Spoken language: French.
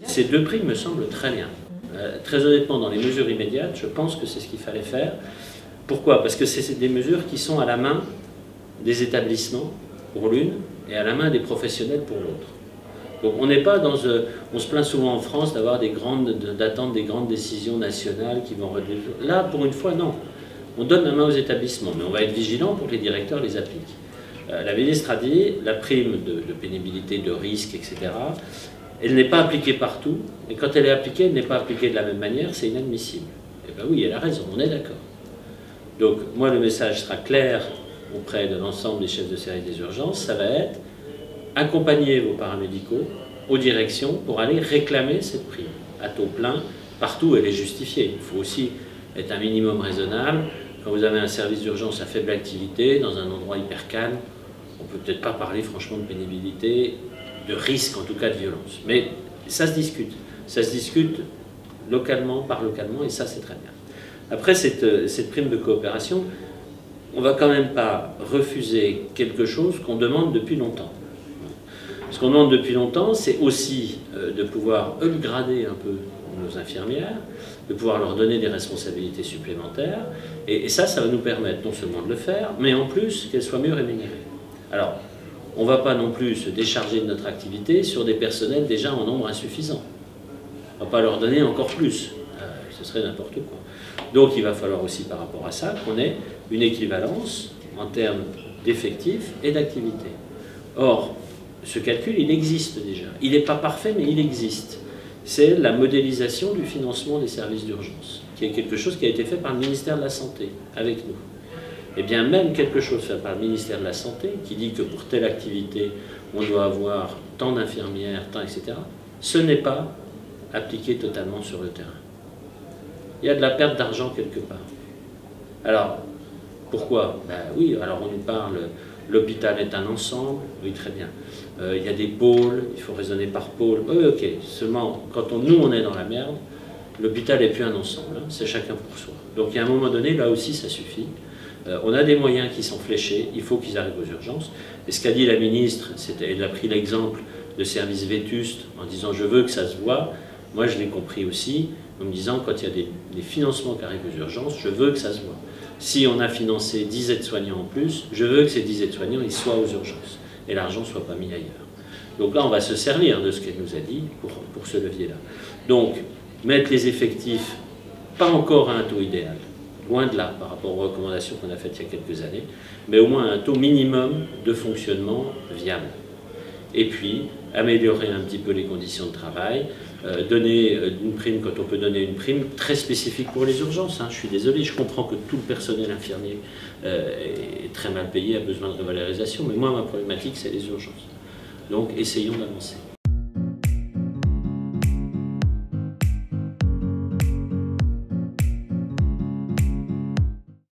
Ces deux primes me semblent très bien. Très honnêtement, dans les mesures immédiates, je pense que c'est ce qu'il fallait faire. Pourquoi? Parce que c'est des mesures qui sont à la main des établissements pour l'une et à la main des professionnels pour l'autre. Donc on n'est pas dans... on se plaint souvent en France d'attendre des grandes décisions nationales qui vont réduire... Là, pour une fois, non. On donne la main aux établissements, mais on va être vigilant pour que les directeurs les appliquent. La ministre a dit, la prime de pénibilité, de risque, etc., elle n'est pas appliquée partout, et quand elle est appliquée, elle n'est pas appliquée de la même manière, c'est inadmissible. Eh bien oui, elle a raison, on est d'accord. Donc moi, le message sera clair auprès de l'ensemble des chefs de service des urgences, ça va être accompagner vos paramédicaux aux directions pour aller réclamer cette prime à taux plein, partout elle est justifiée. Il faut aussi être un minimum raisonnable. Quand vous avez un service d'urgence à faible activité, dans un endroit hyper calme, on ne peut peut-être pas parler franchement de pénibilité, de risque en tout cas de violence. Mais ça se discute. Ça se discute localement, par localement, et ça c'est très bien. Après cette prime de coopération, on ne va quand même pas refuser quelque chose qu'on demande depuis longtemps. Ce qu'on demande depuis longtemps, c'est aussi de pouvoir upgrader un peu nos infirmières, de pouvoir leur donner des responsabilités supplémentaires, et ça va nous permettre non seulement de le faire, mais en plus qu'elles soient mieux rémunérées. Alors, on ne va pas non plus se décharger de notre activité sur des personnels déjà en nombre insuffisant. On ne va pas leur donner encore plus, ce serait n'importe quoi. Donc il va falloir aussi par rapport à ça qu'on ait une équivalence en termes d'effectifs et d'activité. Or, ce calcul, il existe déjà. Il n'est pas parfait, mais il existe. C'est la modélisation du financement des services d'urgence, qui est quelque chose qui a été fait par le ministère de la Santé, avec nous. Et bien même quelque chose fait par le ministère de la Santé, qui dit que pour telle activité, on doit avoir tant d'infirmières, tant, etc., ce n'est pas appliqué totalement sur le terrain. Il y a de la perte d'argent quelque part. Alors, pourquoi? Ben oui, alors on nous parle, l'hôpital est un ensemble, oui très bien. Il y a des pôles, il faut raisonner par pôle, oui ok, seulement quand nous on est dans la merde, l'hôpital n'est plus un ensemble, hein, c'est chacun pour soi. Donc il y a un moment donné, là aussi ça suffit. On a des moyens qui sont fléchés, il faut qu'ils arrivent aux urgences. Et ce qu'a dit la ministre, elle a pris l'exemple de services vétustes en disant je veux que ça se voit. Moi je l'ai compris aussi, en me disant quand il y a des financements qui arrivent aux urgences, je veux que ça se voit. Si on a financé 10 aides-soignants en plus, je veux que ces 10 aides-soignants ils soient aux urgences et l'argent ne soit pas mis ailleurs. Donc là on va se servir de ce qu'elle nous a dit pour ce levier-là. Donc mettre les effectifs pas encore à un taux idéal, loin de là par rapport aux recommandations qu'on a faites il y a quelques années, mais au moins à un taux minimum de fonctionnement viable. Et puis améliorer un petit peu les conditions de travail, donner une prime quand on peut donner une prime très spécifique pour les urgences. Hein. Je suis désolé, je comprends que tout le personnel infirmier est très mal payé, a besoin de revalorisation, mais moi ma problématique c'est les urgences. Donc essayons d'avancer.